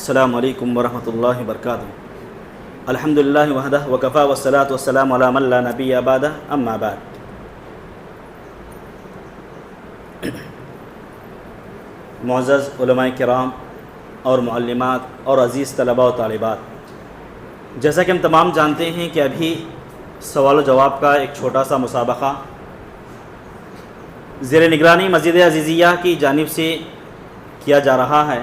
السلام علیکم ورحمۃ اللہ وبرکاتہ۔ الحمد للہ وحدہ وکفیٰ والصلاۃ والسلام علی من لا نبی بعدہ اما بعد۔ معزز علماء کرام اور معلمات اور عزیز طلباء و طالبات، جیسا کہ ہم تمام جانتے ہیں کہ ابھی سوال و جواب کا ایک چھوٹا سا مسابقہ زیر نگرانی مسجد عزیزیہ کی جانب سے کیا جا رہا ہے۔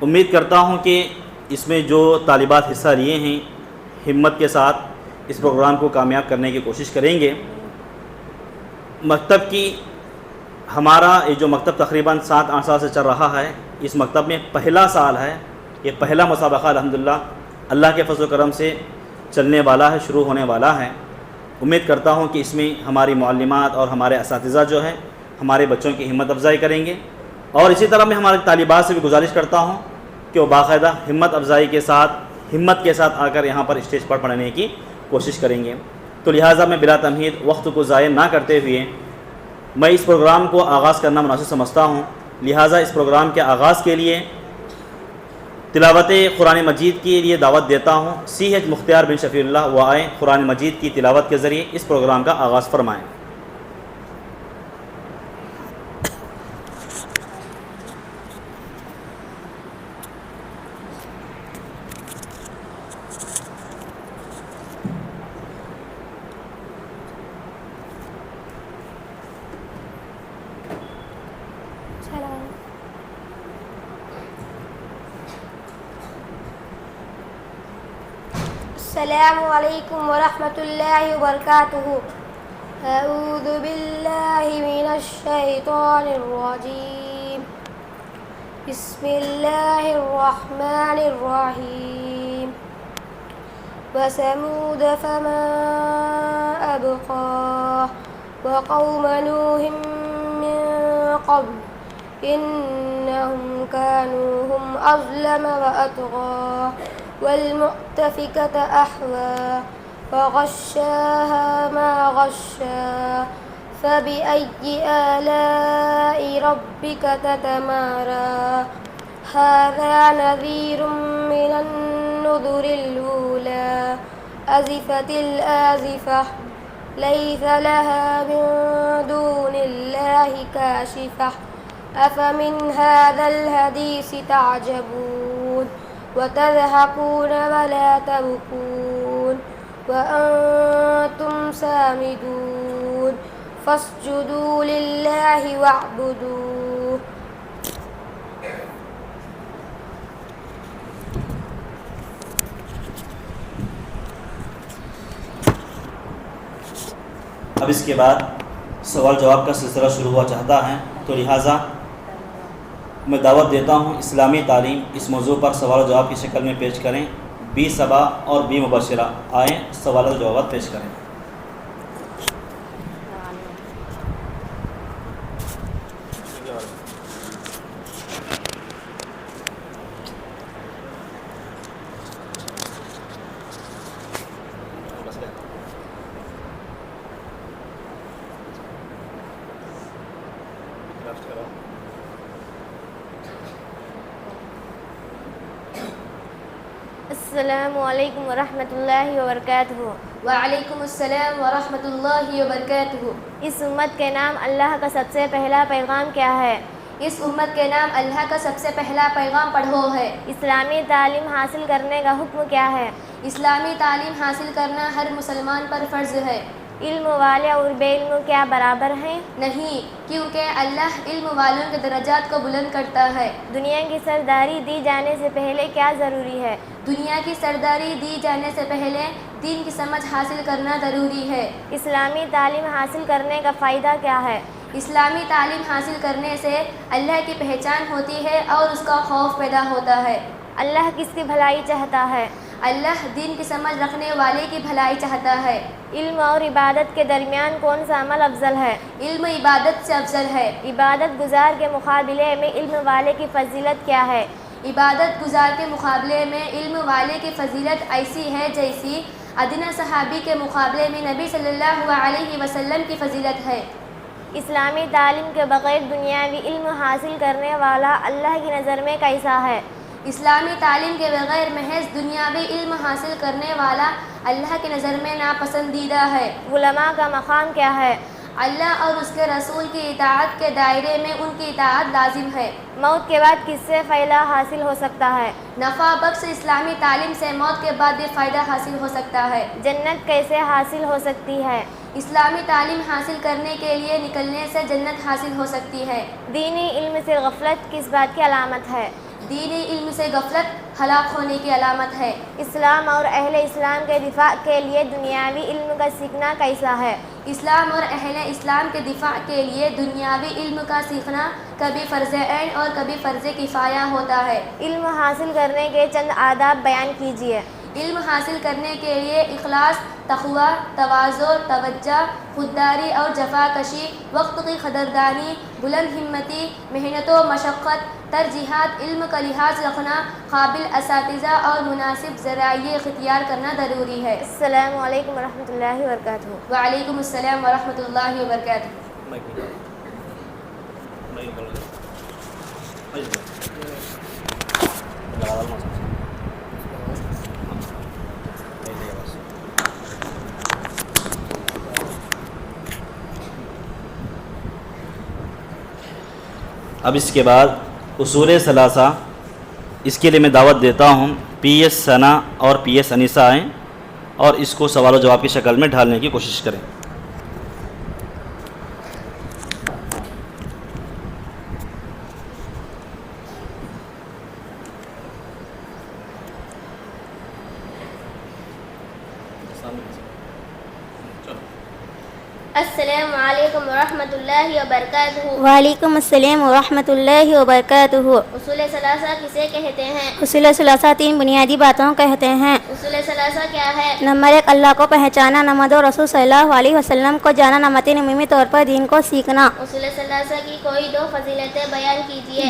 امید کرتا ہوں کہ اس میں جو طالبات حصہ لیے ہیں ہمت کے ساتھ اس پروگرام کو کامیاب کرنے کی کوشش کریں گے۔ مکتب کی ہمارا یہ جو مکتب تقریباً 7-8 سال سے چل رہا ہے، اس مکتب میں پہلا سال ہے، یہ پہلا مسابقہ الحمدللہ اللہ کے فضل و کرم سے چلنے والا ہے، شروع ہونے والا ہے۔ امید کرتا ہوں کہ اس میں ہماری معلمات اور ہمارے اساتذہ جو ہیں ہمارے بچوں کی ہمت افزائی کریں گے، اور اسی طرح میں ہمارے طالبات سے بھی گزارش کرتا ہوں کہ وہ باقاعدہ ہمت افزائی کے ساتھ ہمت کے ساتھ آ کر یہاں پر اسٹیج پر پڑھنے کی کوشش کریں گے۔ تو لہٰذا میں بلا تمہید وقت کو ضائع نہ کرتے ہوئے میں اس پروگرام کو آغاز کرنا مناسب سمجھتا ہوں۔ لہٰذا اس پروگرام کے آغاز کے لیے تلاوت قرآن مجید کے لیے دعوت دیتا ہوں۔ CH مختار بن شفیع اللہ وہ آئیں قرآن مجید کی تلاوت کے ذریعے اس پروگرام کا آغاز فرمائیں۔ السلام علیکم ورحمۃ اللہ وبرکاتہ۔ اعوذ باللہ من الشیطان الرجیم، بسم اللہ الرحمن الرحیم۔ وثمود فما أبقى وقوم نوح من قبل إنهم كانوا هم أظلم وأطغى والمؤتفكة أهوى فغشاها ما غشى فبأي آلاء ربك تتمارى هذا نذير من النذر الأولى أزفت الآزفة ليس لها من دون الله كاشفة أفمن هذا الحديث تعجبون وتضحكون ولا تبكون وأنتم سامدون فاسجدوا لله واعبدوه۔ اب اس کے بعد سوال جواب کا سلسلہ شروع ہوا چاہتا ہے، تو لہٰذا میں دعوت دیتا ہوں اسلامی تعلیم اس موضوع پر سوال و جواب کی شکل میں پیش کریں۔ بی صبا اور بی مبشرہ آئیں سوال و جوابات پیش کریں۔ السلام علیکم ورحمۃ اللہ وبرکاتہ۔ وعلیکم السلام ورحمۃ اللہ وبرکاتہ۔ اس امت کے نام اللہ کا سب سے پہلا پیغام کیا ہے؟ اس امت کے نام اللہ کا سب سے پہلا پیغام پڑھو ہے۔ اسلامی تعلیم حاصل کرنے کا حکم کیا ہے؟ اسلامی تعلیم حاصل کرنا ہر مسلمان پر فرض ہے۔ علم والے اور بے علم کیا برابر ہیں؟ نہیں، کیونکہ اللہ علم والوں کے درجات کو بلند کرتا ہے۔ دنیا کی سرداری دی جانے سے پہلے کیا ضروری ہے؟ دنیا کی سرداری دی جانے سے پہلے دین کی سمجھ حاصل کرنا ضروری ہے۔ اسلامی تعلیم حاصل کرنے کا فائدہ کیا ہے؟ اسلامی تعلیم حاصل کرنے سے اللہ کی پہچان ہوتی ہے اور اس کا خوف پیدا ہوتا ہے۔ اللہ کس کی بھلائی چاہتا ہے؟ اللہ دین کی سمجھ رکھنے والے کی بھلائی چاہتا ہے۔ علم اور عبادت کے درمیان کون سا عمل افضل ہے؟ علم عبادت سے افضل ہے۔ عبادت گزار کے مقابلے میں علم والے کی فضیلت کیا ہے؟ عبادت گزار کے مقابلے میں علم والے کی فضیلت ایسی ہے جیسی ادنیٰ صحابی کے مقابلے میں نبی صلی اللہ علیہ وسلم کی فضیلت ہے۔ اسلامی تعلیم کے بغیر دنیاوی علم حاصل کرنے والا اللہ کی نظر میں کیسا ہے؟ اسلامی تعلیم کے بغیر محض دنیاوی علم حاصل کرنے والا اللہ کی نظر میں ناپسندیدہ ہے۔ علماء کا مقام کیا ہے؟ اللہ اور اس کے رسول کی اطاعت کے دائرے میں ان کی اطاعت لازم ہے۔ موت کے بعد کس سے فائدہ حاصل ہو سکتا ہے؟ نفع بخش اسلامی تعلیم سے موت کے بعد بھی فائدہ حاصل ہو سکتا ہے۔ جنت کیسے حاصل ہو سکتی ہے؟ اسلامی تعلیم حاصل کرنے کے لیے نکلنے سے جنت حاصل ہو سکتی ہے۔ دینی علم سے غفلت کس بات کی علامت ہے؟ دینی علم سے غفلت ہلاک ہونے کی علامت ہے۔ اسلام اور اہل اسلام کے دفاع کے لیے دنیاوی علم کا سیکھنا کیسا ہے؟ اسلام اور اہل اسلام کے دفاع کے لیے دنیاوی علم کا سیکھنا کبھی فرض عین اور کبھی فرض کفایہ ہوتا ہے۔ علم حاصل کرنے کے چند آداب بیان کیجیے۔ علم حاصل کرنے کے لیے اخلاص، تقوی، تواضع، توجہ، خودداری اور جفاکشی، وقت کی قدردانی، بلند ہمتی، محنت و مشقت، ترجیحات، علم کا لحاظ رکھنا، قابل اساتذہ اور مناسب ذرائع اختیار کرنا ضروری ہے۔ السلام علیکم ورحمۃ اللہ وبرکاتہ۔ وعلیکم السلام ورحمۃ اللہ وبرکاتہ۔ اب اس کے بعد اصول ثلاثہ، اس کے لیے میں دعوت دیتا ہوں پی ایس ثنا اور پی ایس انیسہ آئیں اور اس کو سوال و جواب کی شکل میں ڈھالنے کی کوشش کریں۔ السلام علیکم ورحمۃ اللہ وبرکاتہ۔ وعلیکم السلام ورحمۃ اللہ وبرکاتہ۔ اصول ثلاثہ کسے کہتے ہیں؟ اصول ثلاثہ تین بنیادی باتوں کہتے ہیں۔ اصول ثلاثہ کیا ہے؟ نمبر ایک، اللہ کو پہچانا، نمبر دو، رسول صلی اللہ علیہ وسلم کو جانا، نمبر تین، عمومی طور پر دین کو سیکھنا۔ اصول ثلاثہ کی کوئی دو فضیلتیں بیان کیجیے۔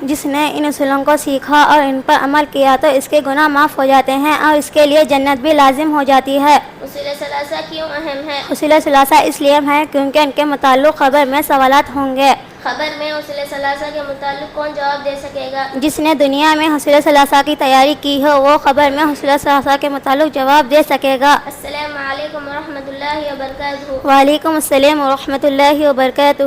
جس نے ان اصولوں کو سیکھا اور ان پر عمل کیا تو اس کے گناہ معاف ہو جاتے ہیں اور اس کے لیے جنت بھی لازم ہو جاتی ہے۔ اصول ثلاثہ کیوں اہم ہے؟ اصول ثلاثہ اس لیے ہے کیونکہ ان کے متعلق خبر میں سوالات ہوں گے۔ خبر میں اصول ثلاثہ کے متعلق کون جواب دے سکے گا؟ جس نے دنیا میں حصول ثلاثہ کی تیاری کی ہو وہ خبر میں حصول ثلاثہ کے متعلق جواب دے سکے گا۔ السلام علیکم ورحمۃ اللہ وبرکاتہ۔ وعلیکم السلام ورحمۃ اللہ وبرکاتہ۔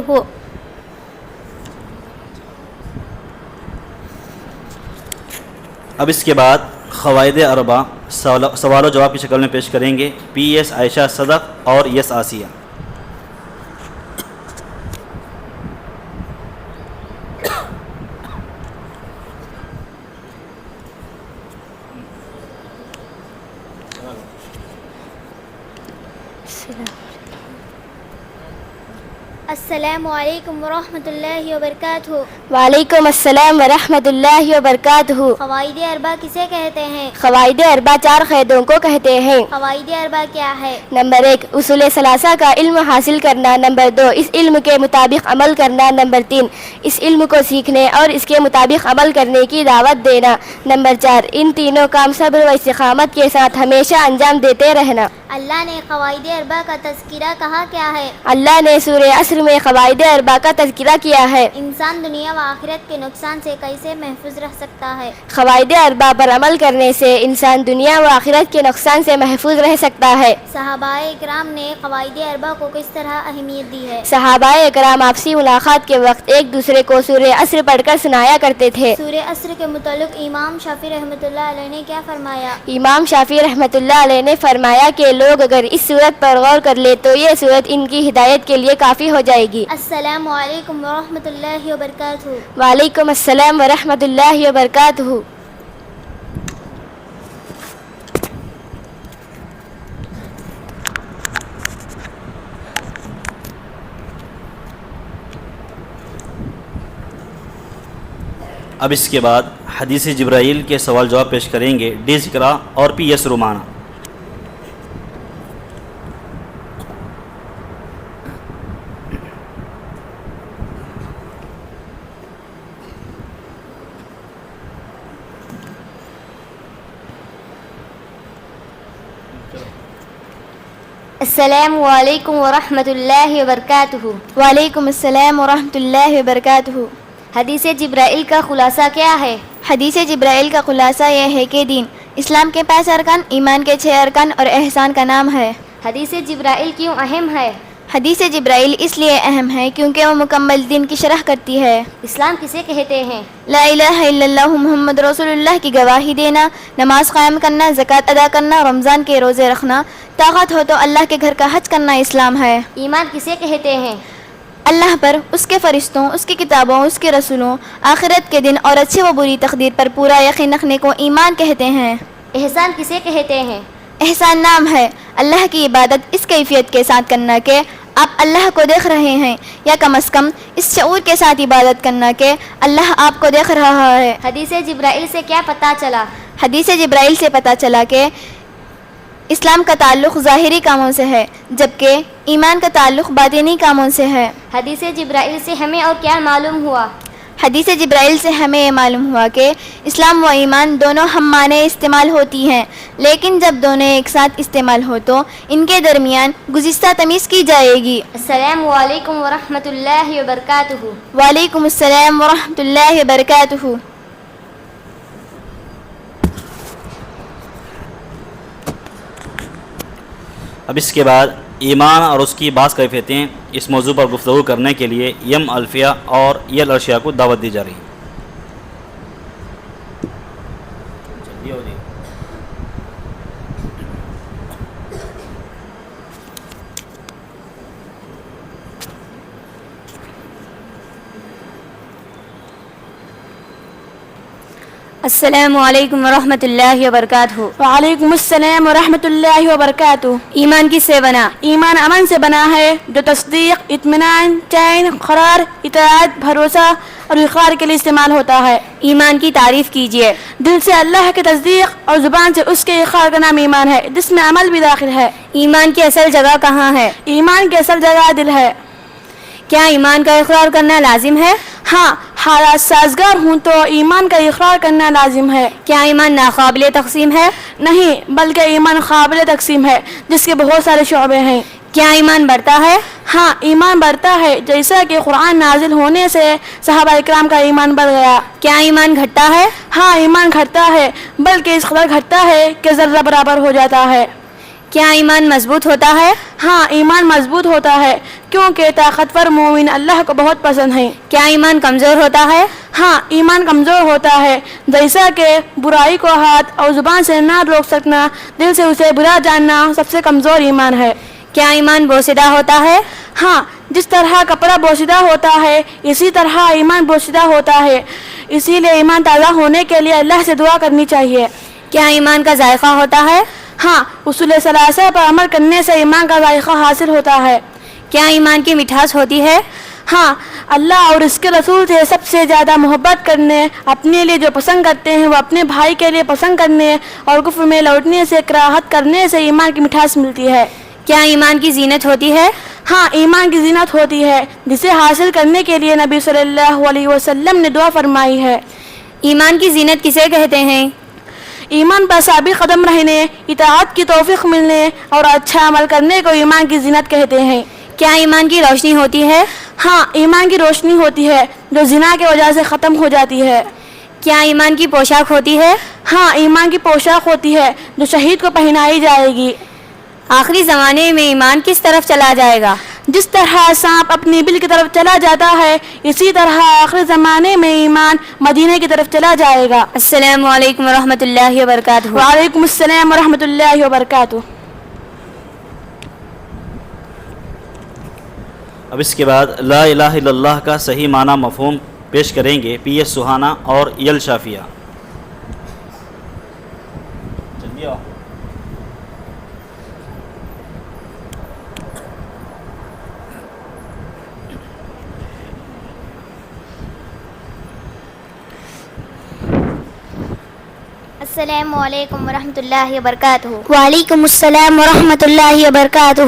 اب اس کے بعد قواعد اربع سوال و جواب کی شکل میں پیش کریں گے پی ایس عائشہ صدق اور یس آسیہ۔ السلام علیکم ورحمۃ اللہ وبرکاتہ۔ وعلیکم السلام ورحمۃ اللہ وبرکاتہ۔ قواعد اربع کسے کہتے ہیں؟ قواعد اربع چار قاعدوں کو کہتے ہیں۔ قواعد اربع کیا ہے؟ نمبر ایک، اصول ثلاثہ کا علم حاصل کرنا، نمبر دو، اس علم کے مطابق عمل کرنا، نمبر تین، اس علم کو سیکھنے اور اس کے مطابق عمل کرنے کی دعوت دینا، نمبر چار، ان تینوں کام صبر و استقامت کے ساتھ ہمیشہ انجام دیتے رہنا۔ اللہ نے قواعد اربع کا تذکرہ کہا کیا ہے؟ اللہ نے سورہ عصر میں قواعد اربع کا تذکرہ کیا ہے۔ انسان دنیا و آخرت کے نقصان سے کیسے محفوظ رہ سکتا ہے؟ قواعد اربع پر عمل کرنے سے انسان دنیا و آخرت کے نقصان سے محفوظ رہ سکتا ہے۔ صحابہ اکرام نے قواعد اربع کو کس طرح اہمیت دی ہے؟ صحابہ اکرام آپسی ملاقات کے وقت ایک دوسرے کو سورہ عصر پڑھ کر سنایا کرتے تھے۔ سورہ عصر کے متعلق امام شافعی رحمۃ اللہ علیہ نے کیا فرمایا؟ امام شافعی رحمۃ اللہ علیہ نے فرمایا کہ لوگ اگر اس صورت پر غور کر لے تو یہ صورت ان کی ہدایت کے لیے کافی ہو جائے گی۔ السلام علیکم ورحمۃ اللہ وبرکاتہ۔ وعلیکم السلام ورحمۃ اللہ وبرکاتہ۔ اب اس کے بعد حدیث جبرائیل کے سوال جواب پیش کریں گے ڈی ذکرہ اور پی ایس رومانہ۔ السلام علیکم ورحمۃ اللہ وبرکاتہ۔ وعلیکم السلام ورحمۃ اللہ وبرکاتہ۔ حدیث جبرائیل کا خلاصہ کیا ہے؟ حدیث جبرائیل کا خلاصہ یہ ہے کہ دین اسلام کے 5 ارکان، ایمان کے 6 ارکان اور احسان کا نام ہے۔ حدیث جبرائیل کیوں اہم ہے؟ حدیث جبرائیل اس لیے اہم ہے کیونکہ وہ مکمل دین کی شرح کرتی ہے۔ اسلام کسے کہتے ہیں؟ لا الہ الا اللہ محمد رسول اللہ کی گواہی دینا، نماز قائم کرنا، زکوٰۃ ادا کرنا، رمضان کے روزے رکھنا، طاقت ہو تو اللہ کے گھر کا حج کرنا اسلام ہے۔ ایمان کسے کہتے ہیں؟ اللہ پر، اس کے فرشتوں، اس کی کتابوں، اس کے رسولوں، آخرت کے دن اور اچھی و بری تقدیر پر پورا یقین رکھنے کو ایمان کہتے ہیں۔ احسان کسے کہتے ہیں؟ احسان نام ہے اللہ کی عبادت اس کیفیت کے ساتھ کرنا کہ آپ اللہ کو دیکھ رہے ہیں، یا کم از کم اس شعور کے ساتھ عبادت کرنا کہ اللہ آپ کو دیکھ رہا ہے۔ حدیث جبرائیل سے کیا پتہ چلا؟ حدیث جبرائیل سے پتہ چلا کہ اسلام کا تعلق ظاہری کاموں سے ہے جبکہ ایمان کا تعلق باطنی کاموں سے ہے۔ حدیث جبرائیل سے ہمیں اور کیا معلوم ہوا؟ حدیث جبرائیل سے ہمیں یہ معلوم ہوا کہ اسلام و ایمان دونوں ہم معنی استعمال ہوتی ہیں، لیکن جب دونوں ایک ساتھ استعمال ہو تو ان کے درمیان گزشتہ تمیز کی جائے گی۔ السلام علیکم ورحمۃ اللہ وبرکاتہ۔ وعلیکم السلام ورحمۃ اللہ وبرکاتہ۔ اب اس کے بعد ایمان اور اس کی بعض کیفیتیں اس موضوع پر گفتگو کرنے کے لیے یم الفیہ اور یل ارشیہ کو دعوت دی جا رہی ہے۔ السلام علیکم ورحمۃ اللہ وبرکاتہ۔ وعلیکم السلام ورحمۃ اللہ وبرکاتہ۔ ایمان کس سے بنا؟ ایمان امن سے بنا ہے جو تصدیق، اطمینان، چین، قرار، اطاعت، بھروسہ اور اقرار کے لیے استعمال ہوتا ہے۔ ایمان کی تعریف کیجیے۔ دل سے اللہ کی تصدیق اور زبان سے اس کے اقرار کا نام ایمان ہے، جس میں عمل بھی داخل ہے۔ ایمان کی اصل جگہ کہاں ہے؟ ایمان کی اصل جگہ دل ہے۔ کیا ایمان کا اقرار کرنا لازم ہے؟ ہاں، حالات سازگار ہوں تو ایمان کا اقرار کرنا لازم ہے۔ کیا ایمان ناقابل تقسیم ہے؟ نہیں، بلکہ ایمان قابل تقسیم ہے جس کے بہت سارے شعبے ہیں۔ کیا ایمان بڑھتا ہے؟ ہاں، ایمان بڑھتا ہے، جیسا کہ قرآن نازل ہونے سے صحابہ اکرام کا ایمان بڑھ گیا۔ کیا ایمان گھٹتا ہے؟ ہاں، ایمان گھٹتا ہے، بلکہ اس قدر گھٹتا ہے کہ ذرہ برابر ہو جاتا ہے۔ کیا ایمان مضبوط ہوتا ہے؟ ہاں، ایمان مضبوط ہوتا ہے کیونکہ طاقتور مومن اللہ کو بہت پسند ہیں۔ کیا ایمان کمزور ہوتا ہے؟ ہاں، ایمان کمزور ہوتا ہے، جیسا کہ برائی کو ہاتھ اور زبان سے نہ روک سکنا، دل سے اسے برا جاننا سب سے کمزور ایمان ہے۔ کیا ایمان بوسیدہ ہوتا ہے؟ ہاں، جس طرح کپڑا بوسیدہ ہوتا ہے اسی طرح ایمان بوسیدہ ہوتا ہے، اسی لیے ایمان تازہ ہونے کے لیے اللہ سے دعا کرنی چاہیے۔ کیا ایمان کا ذائقہ ہوتا ہے؟ ہاں، اصول ثلاثہ پر عمل کرنے سے ایمان کا ذائقہ حاصل ہوتا ہے۔ کیا ایمان کی مٹھاس ہوتی ہے؟ ہاں، اللہ اور اس کے رسول سے سب سے زیادہ محبت کرنے، اپنے لیے جو پسند کرتے ہیں وہ اپنے بھائی کے لیے پسند کرنے اور کفر میں لوٹنے سے کراہت کرنے سے ایمان کی مٹھاس ملتی ہے۔ کیا ایمان کی زینت ہوتی ہے؟ ہاں، ایمان کی زینت ہوتی ہے جسے حاصل کرنے کے لیے نبی صلی اللہ علیہ وسلم نے دعا فرمائی ہے۔ ایمان کی زینت کسے کہتے ہیں؟ ایمان پر ثابت قدم رہنے، اطاعت کی توفیق ملنے اور اچھا عمل کرنے کو ایمان کی زینت کہتے ہیں۔ کیا ایمان کی روشنی ہوتی ہے؟ ہاں، ایمان کی روشنی ہوتی ہے جو زنا کی وجہ سے ختم ہو جاتی ہے۔ کیا ایمان کی پوشاک ہوتی ہے؟ ہاں، ایمان کی پوشاک ہوتی ہے جو شہید کو پہنائی جائے گی۔ آخری زمانے میں ایمان کس طرف چلا جائے گا؟ جس طرح سانپ اپنی بل کی طرف چلا جاتا ہے اسی طرح آخری زمانے میں ایمان مدینے کی طرف چلا جائے گا۔ السلام علیکم ورحمۃ اللہ وبرکاتہ۔ وعلیکم السلام ورحمۃ اللہ وبرکاتہ۔ اب اس کے بعد لا الہ الا اللہ کا صحیح معنی مفہوم پیش کریں گے پی ایس سہانا اور یل شافیہ۔ السلام علیکم ورحمۃ اللہ وبرکاتہ۔ وعلیکم السلام ورحمۃ اللہ وبرکاتہ۔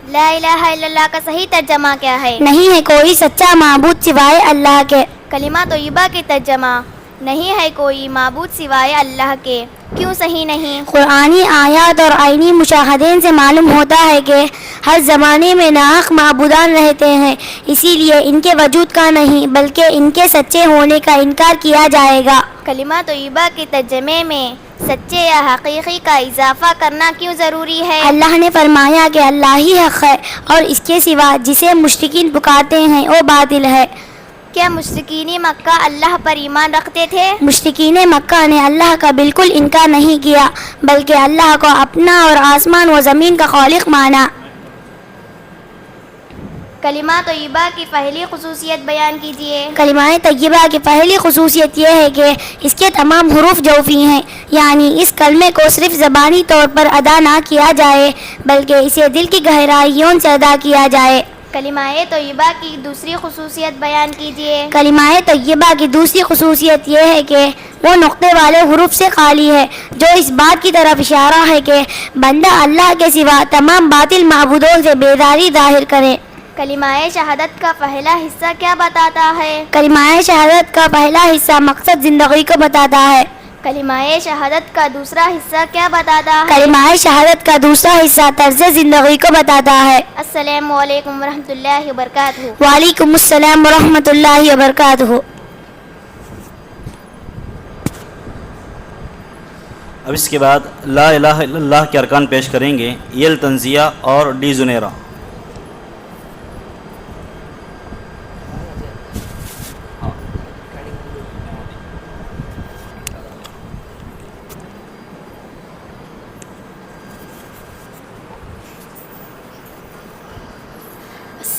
لا الہ الا اللہ کا صحیح ترجمہ کیا ہے؟ نہیں ہے کوئی سچا معبود سوائے اللہ کے۔ کلمہ طیبہ کی ترجمہ نہیں ہے کوئی معبود سوائے اللہ کے، کیوں صحیح نہیں؟ قرآنی آیات اور عینی مشاہدین سے معلوم ہوتا ہے کہ ہر زمانے میں ناحق معبودان رہتے ہیں، اسی لیے ان کے وجود کا نہیں بلکہ ان کے سچے ہونے کا انکار کیا جائے گا۔ کلمہ طیبہ کے ترجمے میں سچے یا حقیقی کا اضافہ کرنا کیوں ضروری ہے؟ اللہ نے فرمایا کہ اللہ ہی حق ہے اور اس کے سوا جسے مشرکین پکارتے ہیں وہ باطل ہے۔ کیا مشرکین مکہ اللہ پر ایمان رکھتے تھے؟ مشرکین مکہ نے اللہ کا بالکل انکار نہیں کیا بلکہ اللہ کو اپنا اور آسمان و زمین کا خالق مانا۔ کلمہ طیبہ کی پہلی خصوصیت بیان کیجیے۔ کلمہ طیبہ کی پہلی خصوصیت یہ ہے کہ اس کے تمام حروف جوفی ہیں، یعنی اس کلمے کو صرف زبانی طور پر ادا نہ کیا جائے بلکہ اسے دل کی گہرائیوں سے ادا کیا جائے۔ کلمہ طیبہ کی دوسری خصوصیت بیان کیجیے۔ کلمہ طیبہ کی دوسری خصوصیت یہ ہے کہ وہ نقطے والے حروف سے خالی ہے، جو اس بات کی طرف اشارہ ہے کہ بندہ اللہ کے سوا تمام باطل معبودوں سے بیداری ظاہر کرے۔ کلمہ شہادت کا پہلا حصہ کیا بتاتا ہے؟ کلمہ شہادت کا پہلا حصہ مقصد زندگی کو بتاتا ہے۔ کلمہ شہادت کا دوسرا حصہ کیا بتاتا ہے؟ کلمہ شہادت کا دوسرا حصہ طرز زندگی کو بتاتا ہے۔ السلام علیکم ورحمۃ اللہ وبرکاتہ۔ وعلیکم السلام ورحمۃ اللہ وبرکاتہ۔ اب اس کے بعد لا الہ الا اللہ کے ارکان پیش کریں گے یل تنزیہ اور ڈی زنیرہ۔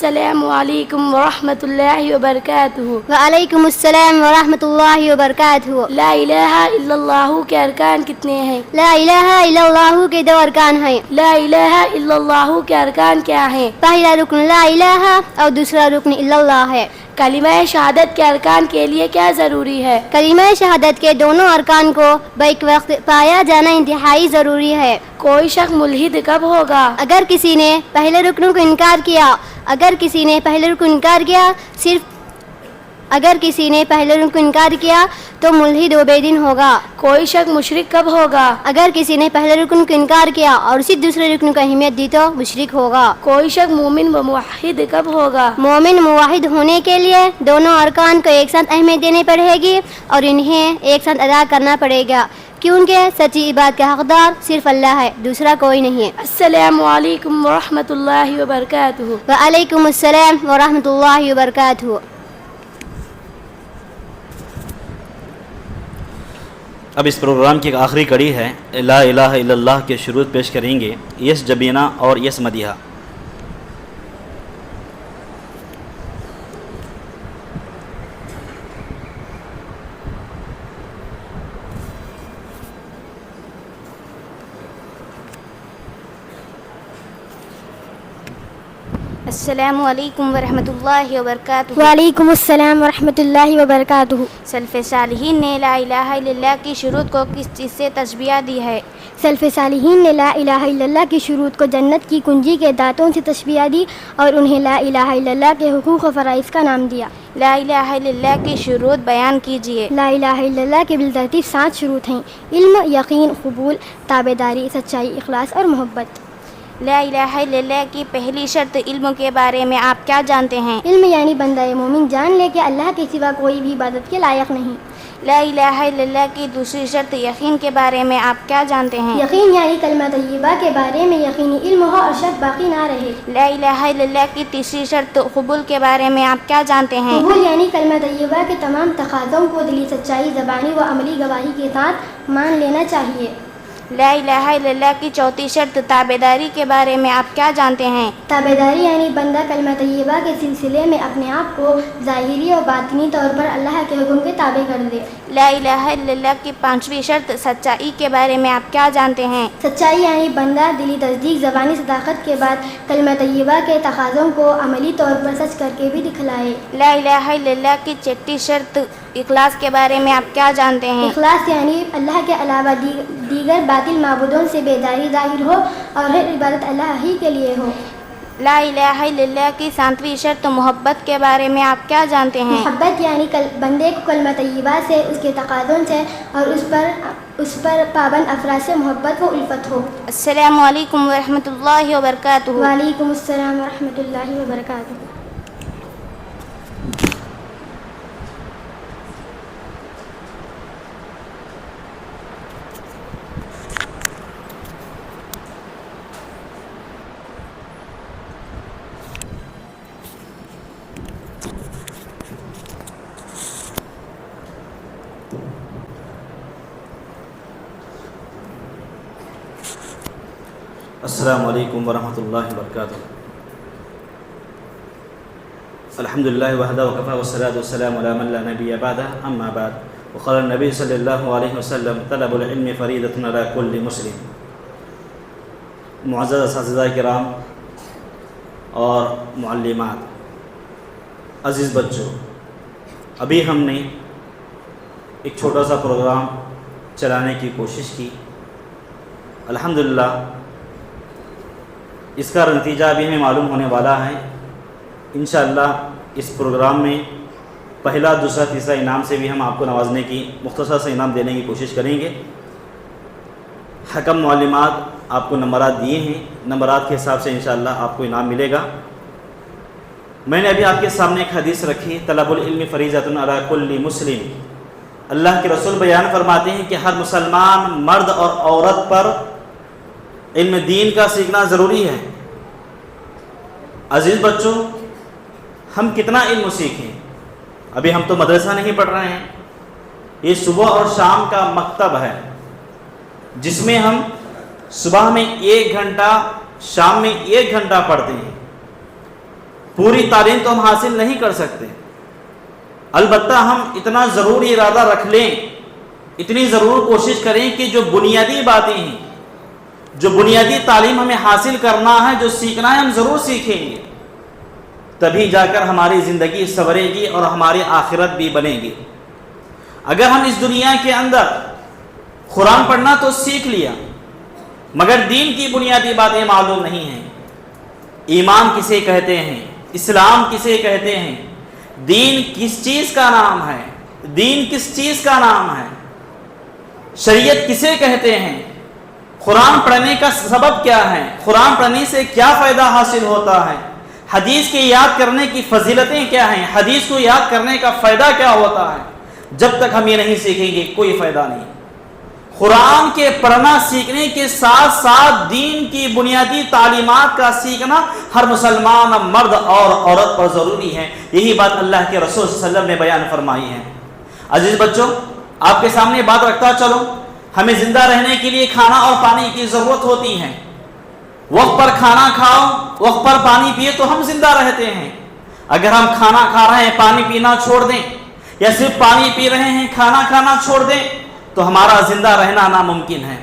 السلام علیکم ورحمۃ اللہ وبرکاتہ۔ وعلیکم السلام ورحمۃ اللہ وبرکاتہ۔ لا الہ الا اللہ کے ارکان کتنے ہیں؟ لا الہ الا اللہ کے دو ارکان ہیں۔ لا الہ الا اللہ کے ارکان کیا ہیں؟ پہلا رکن لا الہ اور دوسرا رکن الا اللہ ہے۔ کلمہ شہادت کے ارکان کے لیے کیا ضروری ہے؟ کلمہ شہادت کے دونوں ارکان کو بیک وقت پایا جانا انتہائی ضروری ہے۔ کوئی شخص ملحد کب ہوگا؟ اگر کسی نے پہلے رکن کو انکار کیا، اگر کسی نے پہلے رکن کو انکار کیا اگر کسی نے پہلے رکن کو انکار کیا تو ملحد و بے دین ہوگا۔ کوئی شخص مشرک کب ہوگا؟ اگر کسی نے پہلے رکن کو انکار کیا اور اسی دوسرے رکن کو اہمیت دی تو مشرک ہوگا۔ کوئی شخص مومن و موحد کب ہوگا؟ مومن موحد ہونے کے لیے دونوں ارکان کو ایک ساتھ اہمیت دینی پڑے گی اور انہیں ایک ساتھ ادا کرنا پڑے گا، کیونکہ سچی عبادت کا حقدار صرف اللہ ہے، دوسرا کوئی نہیں ہے۔ السلام علیکم ورحمۃ اللہ وبرکاتہ۔ وعلیکم السلام ورحمۃ اللہ وبرکاتہ۔ اب اس پروگرام کی ایک آخری کڑی ہے لا الہ الا اللہ کے شروع پیش کریں گے یس جبینہ اور یس مدیحہ۔ السلام علیکم ورحمۃ اللہ وبرکاتہ۔ وعلیکم السلام ورحمۃ اللہ وبرکاتہ۔ سلف صالحین نے لا الہ الا اللہ کی شروط کو کس چیز سے تشبیہ دی ہے؟ سلف صالحین نے لا الہ الا اللہ کی شروط کو جنت کی کنجی کے دانتوں سے تشبیہ دی اور انہیں لا الہ الا اللہ کے حقوق و فرائض کا نام دیا۔ لا الہ الا اللہ کی شروط بیان کیجیے۔ لا الہ الا اللہ کے بالترتیب 7 شروط ہیں: علم، یقین، قبول، تابعداری، سچائی، اخلاص اور محبت۔ لا الہ الا اللہ کی پہلی شرط علم کے بارے میں آپ کیا جانتے ہیں؟ علم یعنی بندہ مومن جان لے کہ اللہ کے سوا کوئی بھی عبادت کے لائق نہیں۔ لا الہ الا اللہ کی دوسری شرط یقین کے بارے میں آپ کیا جانتے ہیں؟ یقین یعنی کلمہ طیبہ کے بارے میں یقینی علم ہو اور شک باقی نہ رہے۔ لا الہ الا اللہ کی تیسری شرط قبول کے بارے میں آپ کیا جانتے ہیں؟ قبول یعنی کلمہ طیبہ کے تمام تقاضوں کو دلی سچائی، زبانی و عملی گواہی کے ساتھ مان لینا چاہیے۔ لا الہ الا اللہ کی چوتھی شرط تابعداری کے بارے میں آپ کیا جانتے ہیں؟ تابعداری یعنی بندہ کلمہ طیبہ کے سلسلے میں اپنے آپ کو ظاہری اور باطنی طور پر اللہ کے حکم کے تابع کر دے۔ لا الہ الا اللہ کی پانچویں شرط سچائی کے بارے میں آپ کیا جانتے ہیں؟ سچائی یعنی بندہ دلی تصدیق، زبانی صداقت کے بعد کلمہ طیبہ کے تقاضوں کو عملی طور پر سچ کر کے بھی دکھلائے۔ لا الہ الا اللہ کی چھٹی شرط اخلاص کے بارے میں آپ کیا جانتے ہیں؟ اخلاص یعنی اللہ کے علاوہ دیگر باطل معبودوں سے بیداری ظاہر ہو اور ہر عبادت اللہ ہی کے لیے ہو۔ لا الہ الا اللہ کی 7ویں شرط محبت کے بارے میں آپ کیا جانتے ہیں؟ محبت یعنی بندے کو کلمہ طیبہ سے، اس کے تقاضوں سے اور اس پر پابند افراد سے محبت و الفت ہو۔ السلام علیکم ورحمۃ اللہ وبرکاتہ۔ وعلیکم السلام ورحمۃ اللہ وبرکاتہ۔ السلام علیکم ورحمۃ اللہ وبرکاتہ۔ الحمد للہ وحدہ وکفیٰ والصلاۃ والسلام علی من لا نبی بعدہ، اما بعد، وقال النبی صلی اللہ علیہ وسلم طلب العلم فریضۃ علی کل مسلم۔ معزز اساتذہ کرام اور معلمات، عزیز بچوں، ابھی ہم نے ایک چھوٹا سا پروگرام چلانے کی کوشش کی۔ الحمدللہ اس کا نتیجہ بھی ہمیں معلوم ہونے والا ہے۔ انشاءاللہ اس پروگرام میں پہلا، دوسرا، تیسرا انعام سے بھی ہم آپ کو نوازنے کی، مختصر سے انعام دینے کی کوشش کریں گے۔ حکم معلمات آپ کو نمبرات دیے ہیں، نمبرات کے حساب سے انشاءاللہ آپ کو انعام ملے گا۔ میں نے ابھی آپ کے سامنے ایک حدیث رکھی، طلب العلم فریضۃ علی کل مسلم۔ اللہ کے رسول بیان فرماتے ہیں کہ ہر مسلمان مرد اور عورت پر علم دین کا سیکھنا ضروری ہے۔ عزیز بچوں، ہم کتنا علم سیکھیں؟ ابھی ہم تو مدرسہ نہیں پڑھ رہے ہیں، یہ صبح اور شام کا مکتب ہے، جس میں ہم صبح میں 1 گھنٹہ، شام میں 1 گھنٹہ پڑھتے ہیں۔ پوری تعلیم تو ہم حاصل نہیں کر سکتے، البتہ ہم اتنا ضرور ارادہ رکھ لیں، اتنی ضرور کوشش کریں کہ جو بنیادی باتیں ہیں، جو بنیادی تعلیم ہمیں حاصل کرنا ہے، جو سیکھنا ہے، ہم ضرور سیکھیں گے۔ تبھی جا کر ہماری زندگی سنورے گی اور ہماری آخرت بھی بنے گی۔ اگر ہم اس دنیا کے اندر قرآن پڑھنا تو سیکھ لیا، مگر دین کی بنیادی باتیں معلوم نہیں ہیں، ایمان کسے کہتے ہیں، اسلام کسے کہتے ہیں، دین کس چیز کا نام ہے، دین کس چیز کا نام ہے، شریعت کسے کہتے ہیں، قرآن پڑھنے کا سبب کیا ہے، قرآن پڑھنے سے کیا فائدہ حاصل ہوتا ہے، حدیث کے یاد کرنے کی فضیلتیں کیا ہیں، حدیث کو یاد کرنے کا فائدہ کیا ہوتا ہے، جب تک ہم یہ نہیں سیکھیں گے کوئی فائدہ نہیں۔ قرآن کے پڑھنا سیکھنے کے ساتھ ساتھ دین کی بنیادی تعلیمات کا سیکھنا ہر مسلمان مرد اور عورت پر ضروری ہے۔ یہی بات اللہ کے رسول صلی اللہ علیہ وسلم نے بیان فرمائی ہے۔ عزیز بچوں، آپ کے سامنے بات رکھتا چلو، ہمیں زندہ رہنے کے لیے کھانا اور پانی کی ضرورت ہوتی ہے۔ وقت پر کھانا کھاؤ، وقت پر پانی پیے تو ہم زندہ رہتے ہیں۔ اگر ہم کھانا کھا رہے ہیں، پانی پینا چھوڑ دیں، یا صرف پانی پی رہے ہیں، کھانا کھانا چھوڑ دیں، تو ہمارا زندہ رہنا ناممکن ہے۔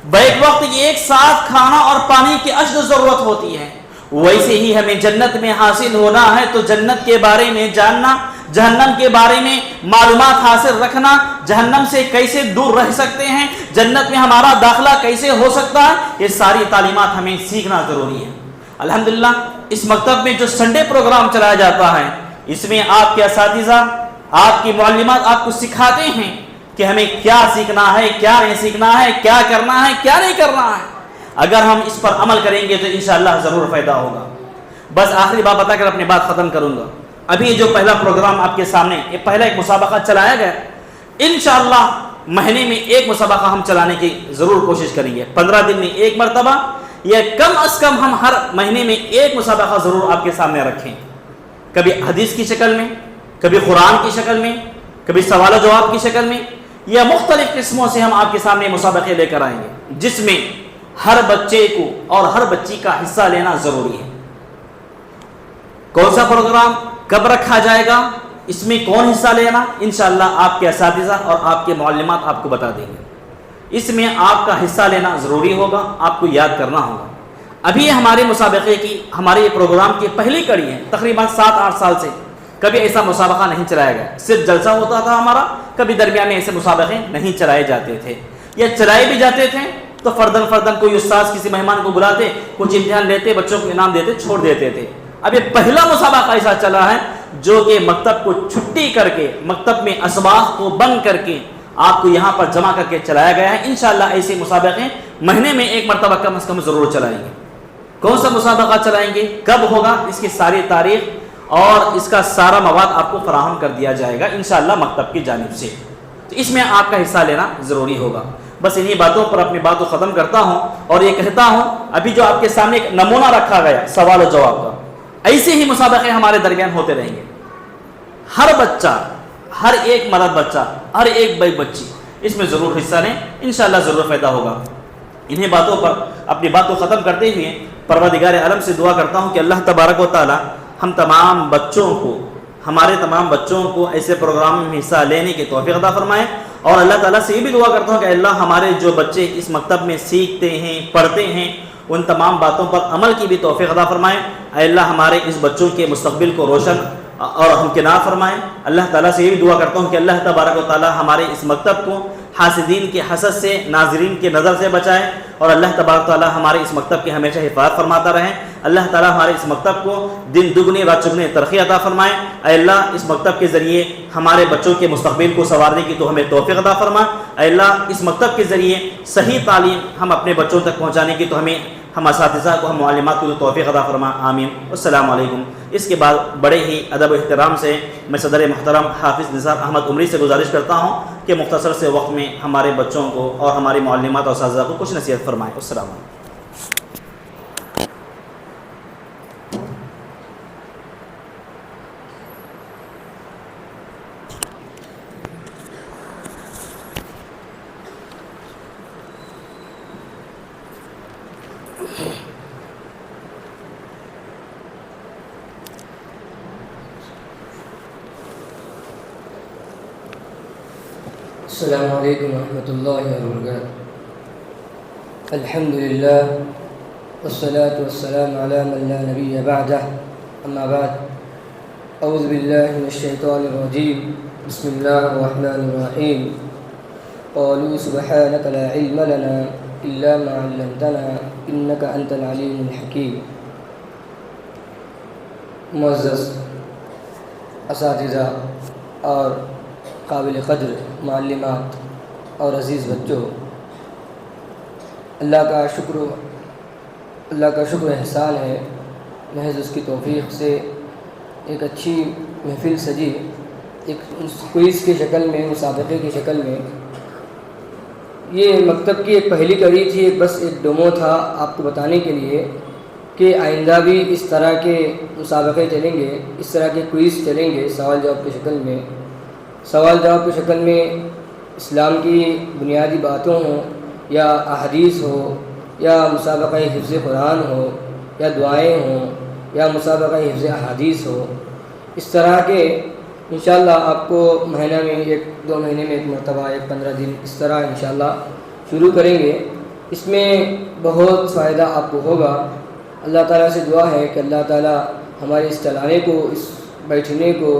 بیک وقت ایک ساتھ کھانا اور پانی کی اشد ضرورت ہوتی ہے۔ ویسے ہی ہمیں جنت میں حاصل ہونا ہے تو جنت کے بارے میں جاننا، جہنم کے بارے میں معلومات حاصل رکھنا، جہنم سے کیسے دور رہ سکتے ہیں، جنت میں ہمارا داخلہ کیسے ہو سکتا ہے، یہ ساری تعلیمات ہمیں سیکھنا ضروری ہے۔ الحمدللہ اس مکتب میں جو سنڈے پروگرام چلایا جاتا ہے، اس میں آپ کے اساتذہ، آپ کی معلمات آپ کو سکھاتے ہیں کہ ہمیں کیا سیکھنا ہے، کیا نہیں سیکھنا ہے، کیا کرنا ہے، کیا نہیں کرنا ہے۔ اگر ہم اس پر عمل کریں گے تو انشاءاللہ ضرور فائدہ ہوگا۔ بس آخری بات بتا کر اپنی بات ختم کروں گا۔ ابھی جو پہلا پروگرام آپ کے سامنے، یہ پہلا ایک مسابقہ چلایا گیا، انشاءاللہ مہینے میں ایک مسابقہ ہم چلانے کی ضرور کوشش کریں گے۔ 15 دن میں ایک مرتبہ یا کم از کم ہم ہر مہینے میں ایک مسابقہ ضرور آپ کے سامنے رکھیں، کبھی حدیث کی شکل میں، کبھی قرآن کی شکل میں، کبھی سوال و جواب کی شکل میں، یا مختلف قسموں سے ہم آپ کے سامنے مسابقے لے کر آئیں گے، جس میں ہر بچے کو اور ہر بچی کا حصہ لینا ضروری ہے۔ کون سا پروگرام کب رکھا جائے گا، اس میں کون حصہ لینا، انشاءاللہ آپ کے اساتذہ اور آپ کے معلمات آپ کو بتا دیں گے۔ اس میں آپ کا حصہ لینا ضروری ہوگا، آپ کو یاد کرنا ہوگا۔ ابھی ہمارے مسابقے کی، ہمارے یہ پروگرام کی پہلی کڑی ہے، تقریباً 7-8 سال سے کبھی ایسا مسابقہ نہیں چلایا گیا، صرف جلسہ ہوتا تھا ہمارا، کبھی درمیان میں ایسے مسابقے نہیں چلائے جاتے تھے، یا چلائے بھی جاتے تھے تو فردن کوئی استاذ کسی مہمان کو بلاتے, کچھ امتحان لیتے, بچوں کو انعام دیتے, چھوڑ دیتے تھے. اب یہ پہلا مسابقہ ایسا چلا ہے جو کہ مکتب کو چھٹی کر کے, مکتب میں اسباق کو بند کر کے آپ کو یہاں پر جمع کر کے چلایا گیا ہے. انشاءاللہ ایسے مسابقے مہینے میں ایک مرتبہ کم از کم ضرور چلائیں گے. کون سا مسابقہ چلائیں گے, کب ہوگا, اس کی ساری تاریخ اور اس کا سارا مواد آپ کو فراہم کر دیا جائے گا انشاءاللہ مکتب کی جانب سے. تو اس میں آپ کا حصہ لینا ضروری ہوگا. بس انہی باتوں پر اپنی بات کو ختم کرتا ہوں اور یہ کہتا ہوں, ابھی جو آپ کے سامنے ایک نمونہ رکھا گیا سوال و جواب کا, ایسے ہی مسابقے ہمارے درمیان ہوتے رہیں گے. ہر بچہ, ہر ایک مرد بچہ, ہر ایک بچی اس میں ضرور حصہ لیں, انشاءاللہ ضرور فائدہ ہوگا. انہیں باتوں پر اپنی بات کو ختم کرتے ہوئے پروردگار عالم سے دعا کرتا ہوں کہ اللہ تبارک و تعالی ہم تمام بچوں کو, ہمارے تمام بچوں کو ایسے پروگرام میں حصہ لینے کی توفیق عطا فرمائے. اور اللہ تعالیٰ سے یہ بھی دعا کرتا ہوں کہ اللہ ہمارے جو بچے اس مکتب میں سیکھتے ہیں, پڑھتے ہیں, ان تمام باتوں پر عمل کی بھی توفیق عطا فرمائے. اے اللہ ہمارے اس بچوں کے مستقبل کو روشن اور ہمکنار فرمائے. اللہ تعالیٰ سے یہ بھی دعا کرتا ہوں کہ اللہ تبارک و تعالیٰ ہمارے اس مکتب کو حاسدین کے حسد سے, ناظرین کی نظر سے بچائے, اور اللہ تبارک و تعالیٰ ہمارے اس مکتب کی ہمیشہ حفاظت فرماتا رہے. اللہ تعالیٰ ہمارے اس مکتب کو دن دگنی رات چگنی ترقی عطا فرمائے. اے اللہ اس مکتب کے ذریعے ہمارے بچوں کے مستقبل کو سنوارنے کی تو ہمیں توفیق عطا فرما. اے اللہ اس مکتب کے ذریعے صحیح تعلیم ہم اپنے بچوں تک پہنچانے کی تو ہم اساتذہ کو, ہم معلمات کو تو توفیق عطا فرما. آمین. السلام علیکم. اس کے بعد بڑے ہی ادب و احترام سے میں صدر محترم حافظ نثار احمد عمری سے گزارش کرتا ہوں کہ مختصر سے وقت میں ہمارے بچوں کو اور ہماری معلمات اور اساتذہ کو کچھ نصیحت فرمائیں. السلام علیکم. السلام علیکم ورحمۃ اللہ وبرکاتہ. الحمد للہ والصلاة والسلام علی من لا نبی بعدہ. اما بعد اعوذ باللہ من الشیطان الرجیم. بسم اللہ الرحمن الرحیم. قالوا سبحانک لا علم لنا الا ما علمتنا انک انت العلیم الحکیم. معزز اساتذہ اور قابل قدر معلمات اور عزیز بچوں, اللہ کا شکر احسان ہے. محض اس کی توفیق سے ایک اچھی محفل سجی, ایک کوئز کی شکل میں, مسابقے کی شکل میں. یہ مکتب کی ایک پہلی کڑی تھی, بس ایک ڈیمو تھا آپ کو بتانے کے لیے کہ آئندہ بھی اس طرح کے مسابقے چلیں گے, اس طرح کے کوئز چلیں گے سوال جواب کی شکل میں. سوال جواب کی شکل میں اسلام کی بنیادی باتوں ہوں, یا احادیث ہو, یا مسابقہ حفظ قرآن ہو, یا دعائیں ہوں, یا مسابقہ حفظ احادیث ہو. اس طرح کے انشاءاللہ آپ کو مہینہ میں 1-2 مہینے میں ایک مرتبہ, 15 دن اس طرح انشاءاللہ شروع کریں گے. اس میں بہت فائدہ آپ کو ہوگا. اللہ تعالیٰ سے دعا ہے کہ اللہ تعالیٰ ہمارے اس چلانے کو, اس بیٹھنے کو,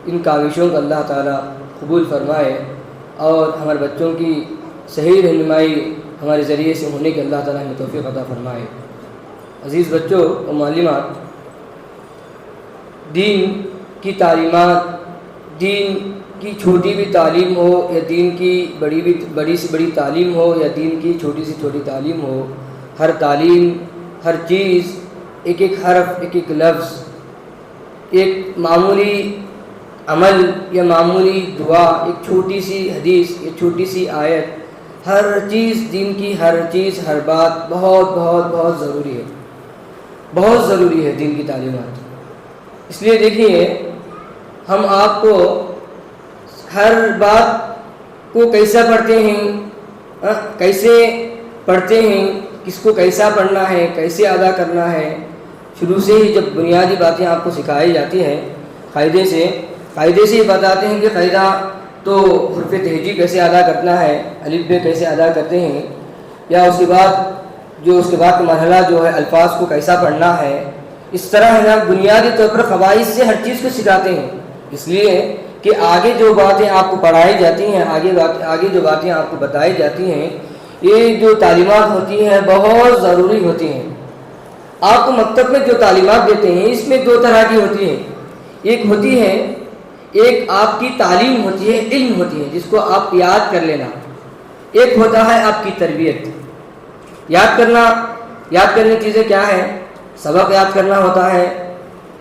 ان کاوشوں کو اللہ تعالیٰ قبول فرمائے, اور ہمارے بچوں کی صحیح رہنمائی ہمارے ذریعے سے ہونے کے اللہ تعالیٰ ہمیں توفیق عطا فرمائے. عزیز بچوں اور معلمات, دین کی تعلیمات, دین کی چھوٹی بھی تعلیم ہو یا دین کی بڑی سے بڑی تعلیم ہو یا دین کی چھوٹی سے چھوٹی تعلیم ہو, ہر تعلیم, ہر چیز, ایک ایک حرف, ایک ایک لفظ, ایک معمولی عمل یا معمولی دعا, ایک چھوٹی سی حدیث, ایک چھوٹی سی آیت, ہر چیز دین کی, ہر چیز, ہر بات بہت بہت بہت ضروری ہے. بہت ضروری ہے دین کی تعلیمات. اس لیے دیکھیے, ہم آپ کو ہر بات کو کیسا پڑھتے ہیں, کیسے پڑھتے ہیں, کس کو کیسا پڑھنا ہے, کیسے ادا کرنا ہے, شروع سے ہی جب بنیادی باتیں آپ کو سکھائی جاتی ہیں قاعدے سے یہ بتاتے ہیں کہ قاعدہ تو حرف تہجی کیسے ادا کرنا ہے, الف ب کیسے ادا کرتے ہیں, یا اس کے بعد کا مرحلہ جو ہے الفاظ کو کیسا پڑھنا ہے. اس طرح ہے نا بنیادی طور پر قواعد سے ہر چیز کو سکھاتے ہیں. اس لیے کہ آگے جو باتیں آپ کو پڑھائی جاتی ہیں, آگے جو باتیں آپ کو بتائی جاتی ہیں, یہ جو تعلیمات ہوتی ہیں بہت ضروری ہوتی ہیں. آپ کو مکتب میں جو تعلیمات دیتے ہیں اس میں دو طرح کی ہوتی ہیں. ایک ہوتی ہے، ایک آپ کی تعلیم ہوتی ہے، علم ہوتی ہے جس کو آپ یاد کر لینا. ایک ہوتا ہے آپ کی تربیت. یاد کرنے کی چیزیں کیا ہیں؟ سبق یاد کرنا ہوتا ہے،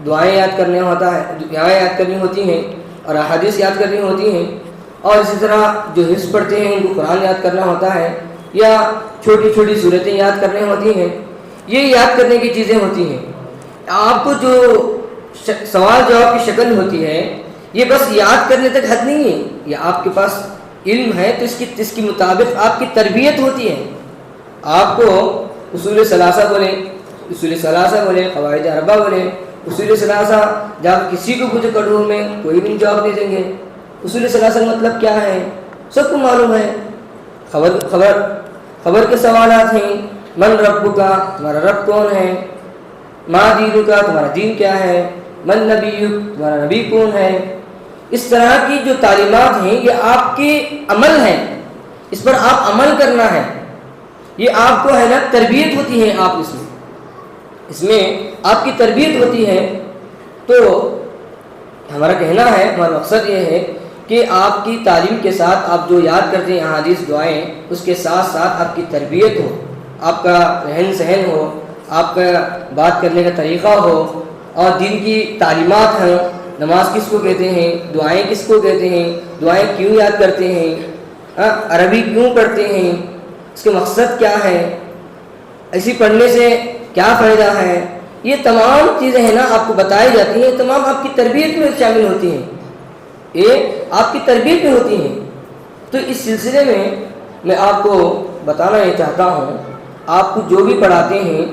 دعائیں یاد کرنا ہوتا ہے، دعائیں یاد کرنی ہوتی ہیں اور احادیث یاد کرنی ہوتی ہیں. اور اسی طرح جو حفظ پڑھتے ہیں ان کو قرآن یاد کرنا ہوتا ہے یا چھوٹی چھوٹی صورتیں یاد کرنی ہوتی ہیں. یہ یاد کرنے کی چیزیں ہوتی ہیں. آپ کو جو سوال جواب کی شکل ہوتی ہے یہ بس یاد کرنے تک حد نہیں ہے. یہ آپ کے پاس علم ہے تو اس کے مطابق آپ کی تربیت ہوتی ہے. آپ کو اصول ثلاثہ بولے، قواعد اربعہ بولے. اصول ثلاثہ جب کسی کو پوچھے کڑور میں کوئی بھی جواب نہیں دیں گے. اصول ثلاثہ مطلب کیا ہے سب کو معلوم ہے. خبر کے سوالات ہیں. من رب کا، تمہارا رب کون ہے؟ ما دین کا، تمہارا دین کیا ہے؟ من نبی، تمہارا نبی کون ہے؟ اس طرح کی جو تعلیمات ہیں یہ آپ کے عمل ہیں، اس پر آپ عمل کرنا ہے. یہ آپ کو ہے نا تربیت ہوتی ہے. آپ اس میں آپ کی تربیت ہوتی ہے. تو ہمارا کہنا ہے، ہمارا مقصد یہ ہے کہ آپ کی تعلیم کے ساتھ آپ جو یاد کرتے ہیں احادیث دعائیں، اس کے ساتھ ساتھ آپ کی تربیت ہو، آپ کا رہن سہن ہو، آپ کا بات کرنے کا طریقہ ہو اور دین کی تعلیمات ہیں. نماز کس کو کہتے ہیں، دعائیں کس کو کہتے ہیں، دعائیں کیوں یاد کرتے ہیں، عربی کیوں پڑھتے ہیں، اس کا مقصد کیا ہے، ایسی پڑھنے سے کیا فائدہ ہے، یہ تمام چیزیں ہیں نا آپ کو بتائی جاتی ہیں. تمام آپ کی تربیت میں شامل ہوتی ہیں، یہ آپ کی تربیت میں ہوتی ہیں. تو اس سلسلے میں آپ کو بتانا یہ چاہتا ہوں، آپ کو جو بھی پڑھاتے ہیں،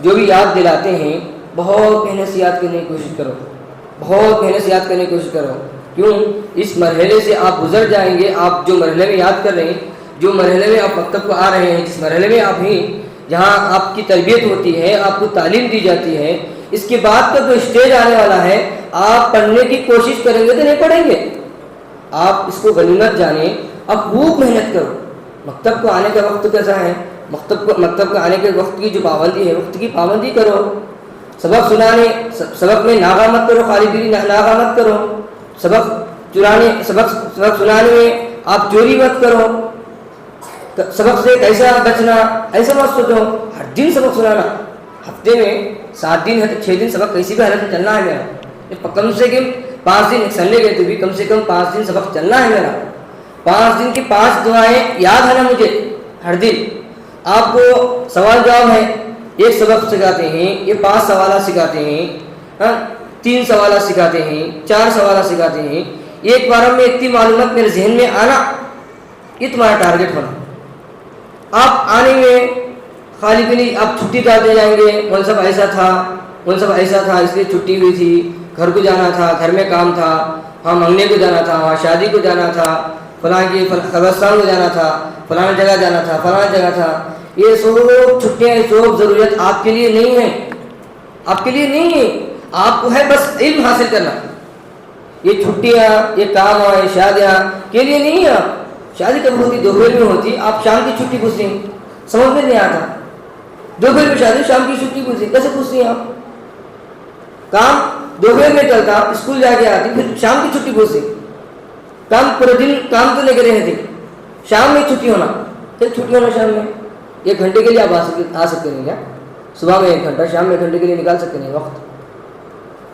جو بھی یاد دلاتے ہیں، بہت محنت سے یاد کرنے کی کوشش کرو، بہت محنت سے یاد کرنے کی کوشش کرو. کیوں؟ اس مرحلے سے آپ گزر جائیں گے. آپ جو مرحلے میں یاد کر رہے ہیں، جو مرحلے میں آپ مکتب کو آ رہے ہیں، جس مرحلے میں آپ ہیں، جہاں آپ کی تربیت ہوتی ہے، آپ کو تعلیم دی جاتی ہے، اس کے بعد کا جو اسٹیج آنے والا ہے، آپ پڑھنے کی کوشش کریں گے تو نہیں پڑھیں گے. آپ اس کو غنیمت جانیں، اب خوب محنت کرو. مکتب کو آنے کا وقت کیسا ہے؟ مکتب کو آنے کے وقت کی جو پابندی ہے، وقت کی پابندی کرو. سبق میں ناغہ مت کرو، خالی گیری ناغہ مت کرو. سبق سنانے میں آپ چوری مت کرو. سبق سے کیسا بچنا ایسا مت سوچو. ہر دن سبق سنانا، ہفتے میں 7 دن ہے تو 6 دن سبق کیسی بھی حالت میں چلنا ہے میرا. کم سے کم 5 دن سنڈے گئے تو بھی کم سے کم 5 دن سبق چلنا ہے میرا. 5 دن کی 5 دعائیں یاد ہے نا مجھے ہر دن. آپ کو سوال جواب ہے، ایک سبق سکھاتے ہیں، یہ 5 سوالات سکھاتے ہیں، 3 سوالات سکھاتے ہیں، 4 سوالات سکھاتے ہیں. ایک بار میں اتنی معلومات میرے ذہن میں آنا، یہ تمہارا ٹارگیٹ ہونا. آپ آنے میں خالی بھی نہیں، آپ چھٹی ڈالتے جائیں گے، کون سب ایسا تھا اس لیے چھٹی ہوئی تھی، گھر کو جانا تھا، گھر میں کام تھا، وہاں منگنے کو جانا تھا، وہاں شادی کو جانا تھا، فلاں کی قبرستان کو جانا تھا، فلاں جگہ جانا تھا، فلاں جگہ تھا. یہ سب چھٹیاں، سب ضرورت آپ کے لیے نہیں ہے، آپ کے لیے نہیں ہے. آپ کو ہے بس علم حاصل کرنا. یہ چھٹیاں، یہ کام یہ شادیاں کے لیے نہیں ہے. شادی کب ہوتی؟ دوپہر میں ہوتی. آپ شام کی چھٹی پوچھتے ہیں، سمجھ میں نہیں آتا. دوپہر میں شادی، شام کی چھٹی پوچھتے کیسے پوچھتے ہیں آپ؟ کام دوپہر میں چلتا، اسکول جا کے آتی، پھر شام کی چھٹی پوچھتے. کام پورے دن کام تو لے کے رہے تھے، شام میں چھٹی ہونا. پھر چھٹی ہونا شام میں 1 گھنٹے کے لیے آپ آ سکتے ہیں کیا؟ صبح میں 1 گھنٹہ، شام میں 1 گھنٹے کے لیے نکال سکتے ہیں وقت.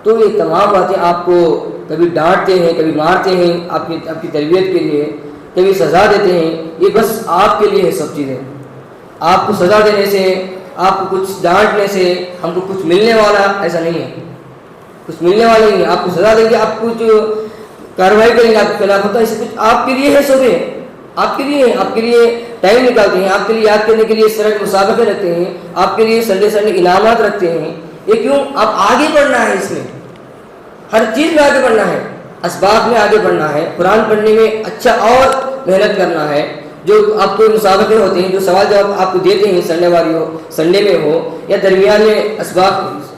تو یہ تمام باتیں آپ کو کبھی ڈانٹتے ہیں، کبھی مارتے ہیں آپ کی تربیت کے لیے، کبھی سزا دیتے ہیں. یہ بس آپ کے لیے ہے سب چیزیں. آپ کو سزا دینے سے، آپ کو کچھ ڈانٹنے سے ہم کو کچھ ملنے والا ایسا نہیں ہے. کچھ ملنے والا نہیں ہے. آپ کو سزا دیں گے، آپ کچھ کارروائی کریں گے آپ کے خلاف، ہوتا ہے کچھ آپ کے لیے ہے. سب ہے آپ کے لیے، آپ کے لیے ٹائم نکالتے ہیں، آپ کے لیے یاد کرنے کے لیے اس طرح کے مسابقے رکھتے ہیں، آپ کے لیے سنڈے انعامات رکھتے ہیں. یہ کیوں؟ آپ آگے بڑھنا ہے. اس میں ہر چیز میں آگے بڑھنا ہے، اسباق میں آگے بڑھنا ہے، قرآن پڑھنے میں اچھا اور محنت کرنا ہے. جو آپ کے مسابقے ہوتے ہیں، جو سوال جواب آپ کو دیتے ہیں، سنڈے میں ہو یا درمیان میں اسباق،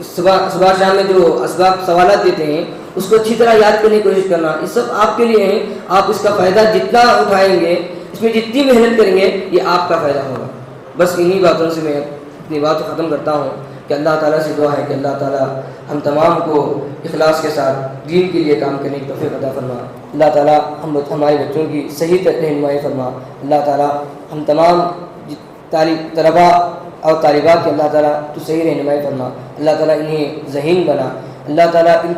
صبح شام میں جو اسباق سوالات دیتے ہیں، اس کو اچھی طرح یاد کرنے کی کوشش کرنا. یہ سب آپ کے لیے ہیں. آپ اس کا فائدہ جتنا اٹھائیں گے، اس اس میں جتنی محنت کریں گے یہ آپ کا فائدہ ہوگا. بس انہی باتوں سے میں اپنی بات ختم کرتا ہوں کہ اللہ تعالیٰ سے دعا ہے کہ اللہ تعالیٰ ہم تمام کو اخلاص کے ساتھ دین کے لیے کام کرنے کی توفیق عطا فرما. اللہ تعالیٰ ہمارے بچوں کی صحیح رہنمائی فرما. اللہ تعالیٰ ہم تمام طلباء اور طالبات کے اللہ تعالیٰ تو صحیح رہنمائی فرما. اللہ تعالیٰ انہیں ذہین بنا. اللہ تعالیٰ ان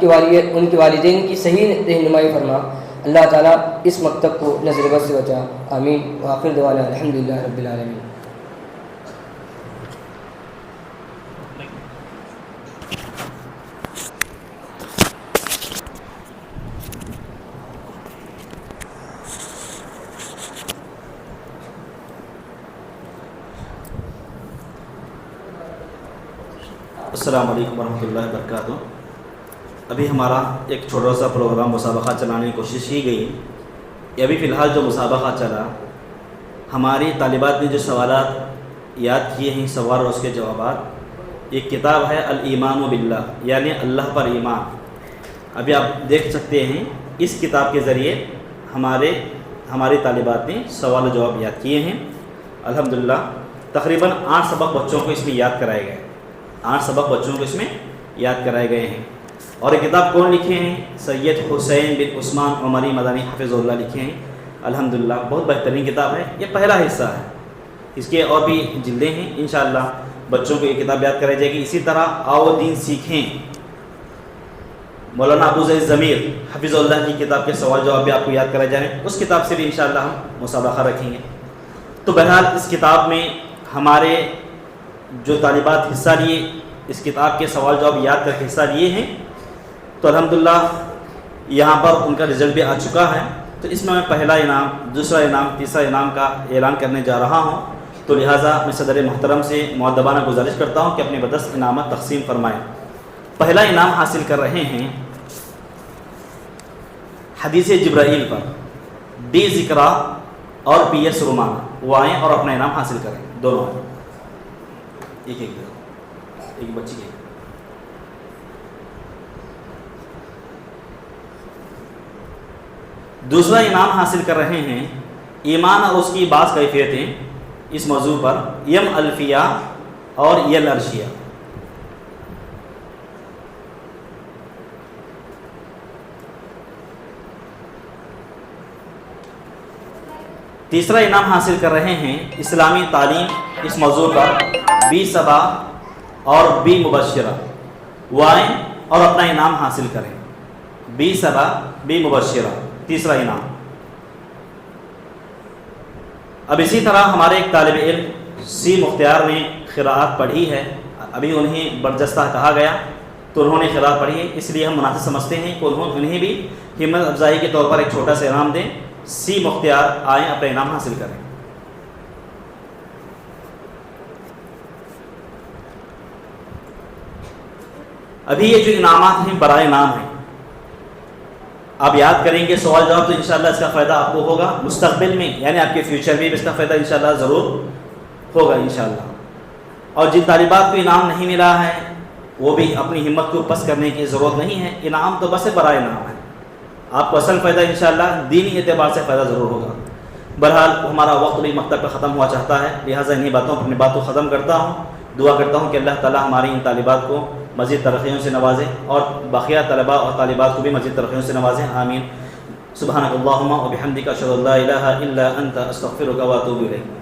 کے والدین کی صحیح رہنمائی فرما. اللہ تعالیٰ اس مکتب کو نظر بد سے بچا. آمین. وآخر دعوانا الحمدللہ رب العالمین. السلام علیکم ورحمۃ اللہ وبرکاتہ. ابھی ہمارا ایک چھوٹا سا پروگرام مسابقہ چلانے کی کوشش کی گئی. یہ ابھی فی الحال جو مسابقہ چلا، ہماری طالبات نے جو سوالات یاد کیے ہیں، سوال اور اس کے جوابات، ایک کتاب ہے الایمان باللہ، یعنی اللہ پر ایمان. ابھی آپ دیکھ سکتے ہیں اس کتاب کے ذریعے ہماری طالبات نے سوال و جواب یاد کیے ہیں. الحمدللہ تقریباً 8 سبق بچوں کو اس میں یاد کرائے گئے. 8 سبق بچوں کو اس میں یاد کرائے گئے ہیں. اور یہ کتاب کون لکھے ہیں؟ سید حسین بن عثمان عمری مدنی حفظ اللہ لکھے ہیں. الحمدللہ بہت بہترین کتاب ہے. یہ پہلا حصہ ہے، اس کے اور بھی جلدیں ہیں. انشاءاللہ بچوں کو یہ کتاب یاد کرائی جائے گی. اسی طرح آؤ دین سیکھیں، مولانا ابو زید ضمیر حفظ اللہ کی کتاب کے سوال جواب بھی آپ کو یاد کرائی جائیں. اس کتاب سے بھی انشاءاللہ ہم مسابقہ رکھیں گے. تو بہرحال اس کتاب میں ہمارے جو طالبات حصہ لیے، اس کتاب کے سوال جواب یاد کر کے حصہ لیے ہیں، تو الحمدللہ یہاں پر ان کا رزلٹ بھی آ چکا ہے. تو اس میں پہلا انعام، دوسرا انعام، تیسرا انعام کا اعلان کرنے جا رہا ہوں. تو لہٰذا میں صدر محترم سے مؤدبانہ گزارش کرتا ہوں کہ اپنے بدست انعامات تقسیم فرمائیں. پہلا انعام حاصل کر رہے ہیں حدیث جبرائیل پر بی ذکرہ اور پی ایس رومانہ. وہ آئیں اور اپنا انعام حاصل کریں. دونوں آئیں، ایک بچی کے. دوسرا انعام حاصل کر رہے ہیں ایمان اور اس کی بعض کیفیتیں، اس موضوع پر یم الفیہ اور یل ارشیہ. تیسرا انعام حاصل کر رہے ہیں اسلامی تعلیم، اس موضوع پر بی صبا اور بی مبشرہ. وہ آئیں اور اپنا انعام حاصل کریں. بی صبا بی مبشرہ تیسرا انعام. اب اسی طرح ہمارے ایک طالب علم سی مختار نے قراءت پڑھی ہے. ابھی انہیں برجستہ کہا گیا تو انہوں نے قراءت پڑھی ہے، اس لیے ہم مناسب سمجھتے ہیں کہ انہیں بھی ہمت افزائی کے طور پر ایک چھوٹا سا انعام دیں. سی مختار آئیں اپنا انعام حاصل کریں. ابھی یہ جو انعامات ہیں برائے نام ہیں، آپ یاد کریں گے سوال جواب تو انشاءاللہ اس کا فائدہ آپ کو ہوگا مستقبل میں، یعنی آپ کے فیوچر میں بھی اس کا فائدہ انشاءاللہ ضرور ہوگا انشاءاللہ. اور جن طالبات کو انعام نہیں ملا ہے وہ بھی اپنی ہمت کو پست کرنے کی ضرورت نہیں ہے. انعام تو بس برائے نام ہے. آپ کو اصل فائدہ انشاءاللہ دینی اعتبار سے فائدہ ضرور ہوگا. بہرحال ہمارا وقت بھی مکتب پہ ختم ہوا چاہتا ہے، لہٰذا انہیں باتوں اپنی بات کو ختم کرتا ہوں. دعا کرتا ہوں کہ اللہ تعالیٰ ہماری ان طالبات کو مزید ترقیوں سے نوازے اور باقیہ طلباء اور طالبات کو بھی مزید ترقیوں سے نوازیں. آمین. سبحانک اللہم و بحمدک اشہد ان لا الہ الا انت استغفرک و اتوب الیک.